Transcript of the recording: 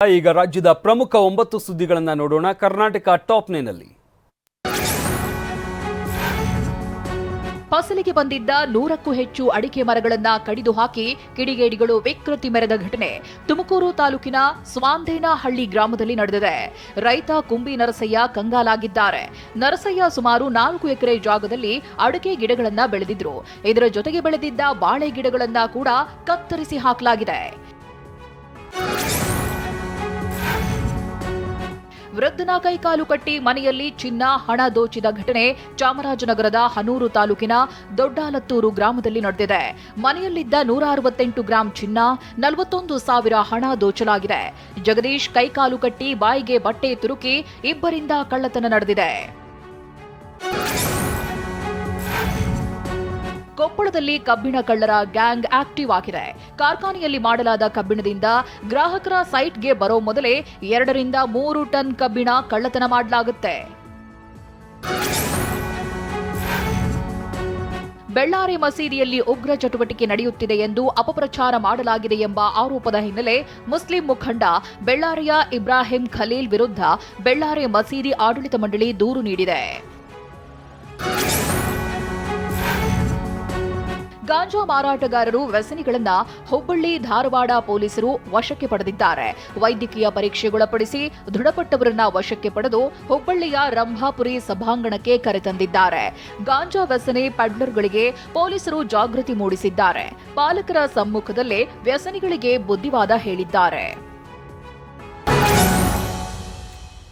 ಈಗ ರಾಜ್ಯದ ಪ್ರಮುಖ 9 ಸುದ್ದಿಗಳನ್ನು ನೋಡೋಣ. ಕರ್ನಾಟಕ ಟಾಪ್ 9ನಲ್ಲಿ ಫಸಲಿಗೆ ಬಂದಿದ್ದ 100ಕ್ಕೂ ಹೆಚ್ಚು ಅಡಿಕೆ ಮರಗಳನ್ನು ಕಡಿದು ಹಾಕಿ ಕಿಡಿಗೇಡಿಗಳು ವಿಕೃತಿ ಮೆರೆದ ಘಟನೆ ತುಮಕೂರು ತಾಲೂಕಿನ ಸ್ವಾಂದೇನಹಳ್ಳಿ ಗ್ರಾಮದಲ್ಲಿ ನಡೆದಿದೆ. ರೈತ ಕುಂಬಿ ನರಸಯ್ಯ ಕಂಗಾಲಾಗಿದ್ದಾರೆ. ನರಸಯ್ಯ ಸುಮಾರು 4 ಎಕರೆ ಜಾಗದಲ್ಲಿ ಅಡಿಕೆ ಗಿಡಗಳನ್ನು ಬೆಳೆದಿದ್ರು. ಇದರ ಜೊತೆಗೆ ಬೆಳೆದಿದ್ದ ಬಾಳೆ ಗಿಡಗಳನ್ನು ಕೂಡ ಕತ್ತರಿಸಿ ಹಾಕಲಾಗಿದೆ. ವೃದ್ಧನ ಕೈಕಾಲು ಕಟ್ಟಿ ಮನೆಯಲ್ಲಿ ಚಿನ್ನ ಹಣ ದೋಚಿದ ಘಟನೆ ಚಾಮರಾಜನಗರದ ಹನೂರು ತಾಲೂಕಿನ ದೊಡ್ಡಾಲತ್ತೂರು ಗ್ರಾಮದಲ್ಲಿ ನಡೆದಿದೆ. ಮನೆಯಲ್ಲಿದ್ದ 168 ಗ್ರಾಂ ಚಿನ್ನ, 41,000 ಹಣ ದೋಚಲಾಗಿದೆ. ಜಗದೀಶ್ ಕೈಕಾಲು ಕಟ್ಟಿ ಬಾಯಿಗೆ ಬಟ್ಟೆ ತುರುಕಿ ಇಬ್ಬರಿಂದ ಕಳ್ಳತನ ನಡೆದಿದೆ. ಕೊಪ್ಪಳದಲ್ಲಿ ಕಬ್ಬಿಣ ಕಳ್ಳರ ಗ್ಯಾಂಗ್ ಆಕ್ಟಿವ್ ಆಗಿದೆ. ಕಾರ್ಖಾನೆಯಲ್ಲಿ ಮಾಡಲಾದ ಕಬ್ಬಿಣದಿಂದ ಗ್ರಾಹಕರ ಸೈಟ್ಗೆ ಬರೋ ಮೊದಲೇ 2 ರಿಂದ 3 ಟನ್ ಕಬ್ಬಿಣ ಕಳ್ಳತನ ಮಾಡಲಾಗುತ್ತೆ. ಬೆಳ್ಳಾರೆ ಮಸೀದಿಯಲ್ಲಿ ಉಗ್ರ ಚಟುವಟಿಕೆ ನಡೆಯುತ್ತಿದೆ ಎಂದು ಅಪಪ್ರಚಾರ ಮಾಡಲಾಗಿದೆ ಎಂಬ ಆರೋಪದ ಹಿನ್ನೆಲೆ ಮುಸ್ಲಿಂ ಮುಖಂಡ ಬೆಳ್ಳಾರೆಯ ಇಬ್ರಾಹಿಂ ಖಲೀಲ್ ವಿರುದ್ಧ ಬೆಳ್ಳಾರೆ ಮಸೀದಿ ಆಡಳಿತ ಮಂಡಳಿ ದೂರು ನೀಡಿದೆ. ಗಾಂಜಾ ಮಾರಾಟಗಾರರು ವ್ಯಸನಿಗಳನ್ನ ಹುಬ್ಬಳ್ಳಿ ಧಾರವಾಡ ಪೊಲೀಸರು ವಶಕ್ಕೆ ಪಡೆದಿದ್ದಾರೆ. ವೈದ್ಯಕೀಯ ಪರೀಕ್ಷೆಗೊಳಪಡಿಸಿ ದೃಢಪಟ್ಟವರನ್ನ ವಶಕ್ಕೆ ಪಡೆದು ಹುಬ್ಬಳ್ಳಿಯ ರಂಭಾಪುರಿ ಸಭಾಂಗಣಕ್ಕೆ ಕರೆತಂದಿದ್ದಾರೆ. ಗಾಂಜಾ ವ್ಯಸನಿ ಪೆಡ್ಲರ್ಗಳಿಗೆ ಪೊಲೀಸರು ಜಾಗೃತಿ ಮೂಡಿಸಿದ್ದಾರೆ. ಪಾಲಕರ ಸಮ್ಮುಖದಲ್ಲೇ ವ್ಯಸನಿಗಳಿಗೆ ಬುದ್ಧಿವಾದ ಹೇಳಿದ್ದಾರೆ.